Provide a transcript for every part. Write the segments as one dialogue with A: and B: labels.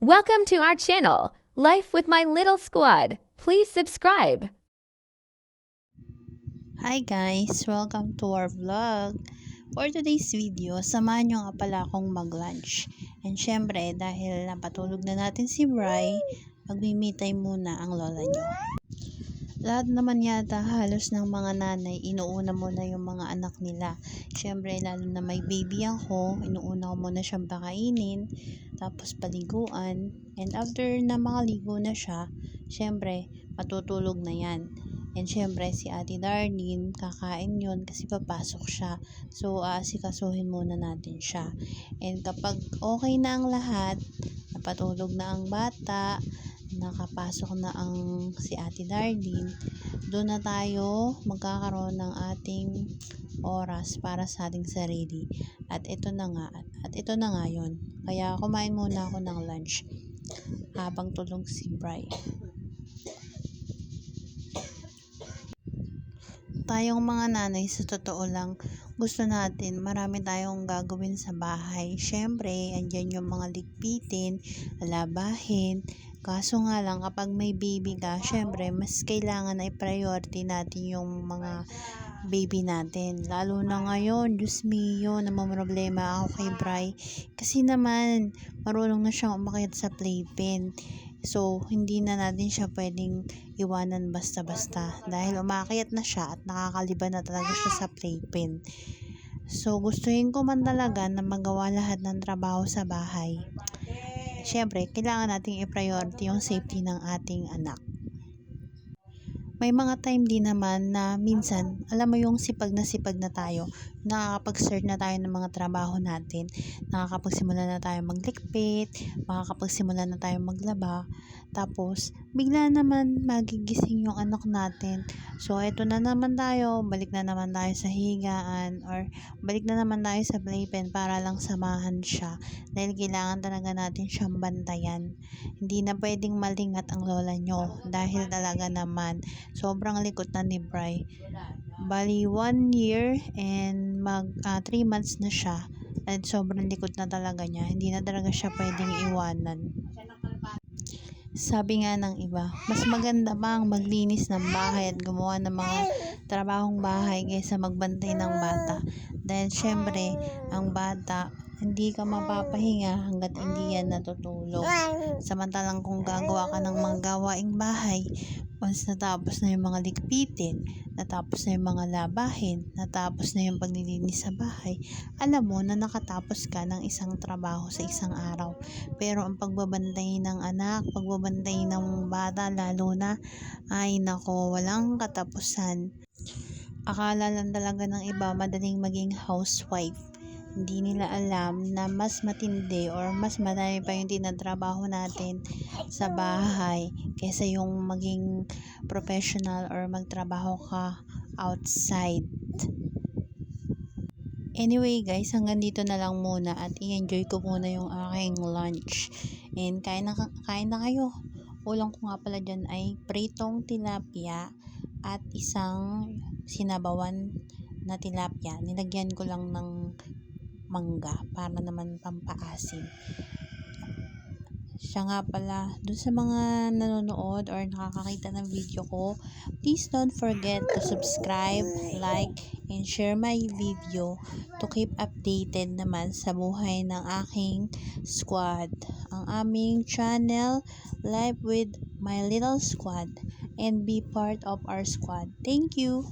A: Welcome to our channel, Life with My Little Squad. Please subscribe.
B: Hi guys! Welcome to our vlog. For today's video, samahan nyo nga pala akong mag-lunch. And syempre, dahil napatulog na natin si Bri, magmi-me-time muna ang lola nyo. Lahat naman yata halos ng mga nanay, inuuna muna yung mga anak nila. Syempre, lalo na may baby ako, inuuna ko muna siyang pakainin, tapos paliguan. And after na makaligo na siya, syempre, matutulog na yan. And syempre, si Ate Darlene, kakain yun kasi papasok siya. So, aasikasuhin muna natin siya. And kapag okay na ang lahat, napatulog na ang bata, nakapasok na ang si Ate Darlene, doon na tayo magkakaroon ng ating oras para sa ating sarili. At ito na nga yun. Kaya kumain muna ako ng lunch habang tulog si Bri. Tayong mga nanay, sa totoo lang, gusto natin marami tayong gagawin sa bahay. Syempre, andyan yung mga ligpitin, labahin. Kaso nga lang, kapag may baby ka, syempre, mas kailangan na i-priority natin yung mga baby natin. Lalo na ngayon, Diyos mio, namamroblema ako kay Bri. Kasi naman, marunong na siyang umakyat sa playpen. So, hindi na natin siya pwedeng iwanan basta-basta dahil umakyat na siya at nakakaliban na talaga siya sa playpen. So, gustuhin ko man talaga na magawa lahat ng trabaho sa bahay. Siyempre, kailangan nating i-priority yung safety ng ating anak. May mga time din naman na minsan, alam mo yung sipag na tayo, nakakapag-start na tayo ng mga trabaho natin, nakakapagsimula na tayo maglikpit, makakapagsimula na tayo maglaba, tapos bigla naman magigising yung anak natin. So, eto na naman tayo, balik na naman tayo sa higaan, or balik na naman tayo sa playpen para lang samahan siya, dahil kailangan talaga natin siyang bantayan. Hindi na pwedeng malingat ang lola nyo, dahil talaga naman sobrang likot na ni Bri. Bali 1 year and 3 months na siya. At sobrang likot na talaga niya. Hindi na talaga siya pwedeng iwanan. Sabi nga ng iba, mas maganda pang maglinis ng bahay at gumawa ng mga trabahong bahay kaysa magbantay ng bata. Dahil syempre, ang bata, hindi ka mapapahinga hanggat hindi yan natutulog. Samantalang kung gagawa ka ng mga gawaing bahay, once natapos na yung mga ligpitin, natapos na yung mga labahin, natapos na yung paglilinis sa bahay, alam mo na nakatapos ka ng isang trabaho sa isang araw. Pero ang pagbabantay ng anak, pagbabantay ng bata lalo na, ay nako, walang katapusan. Akala lang talaga ng iba madaling maging housewife. Hindi nila alam na mas matindi or mas madami pa yung tinatrabaho natin sa bahay kaysa yung maging professional or magtrabaho ka outside. Anyway guys, hanggang dito na lang muna at i-enjoy ko muna yung aking lunch. And kain na kayo. Ulam ko nga pala dyan ay pritong tilapia at isang sinabawan na tilapia. Nilagyan ko lang ng mangga para naman pampaasim. Siya nga pala, dun sa mga nanonood or nakakakita ng video ko, please don't forget to subscribe, like, and share my video to keep updated naman sa buhay ng aking squad. Ang aming channel, Live with My Little Squad, and be part of our squad. Thank you!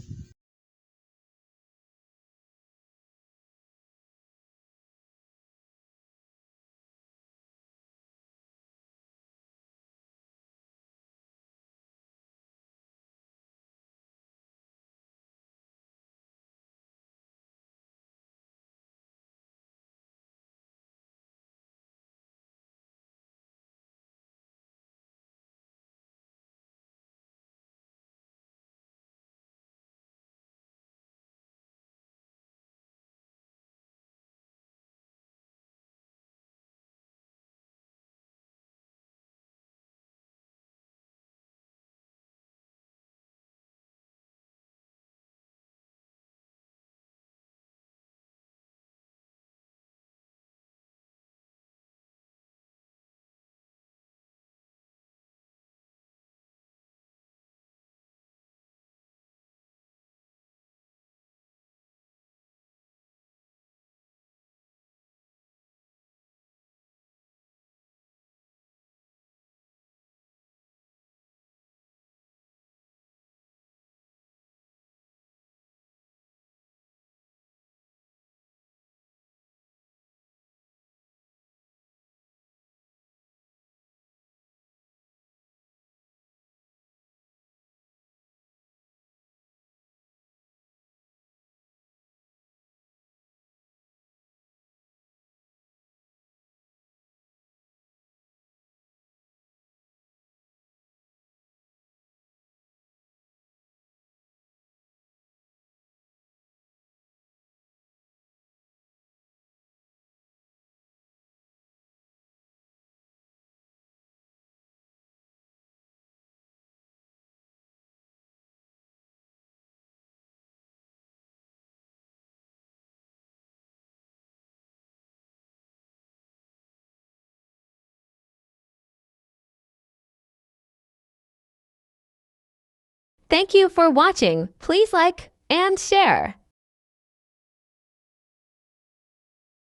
A: Thank you for watching. Please like and share.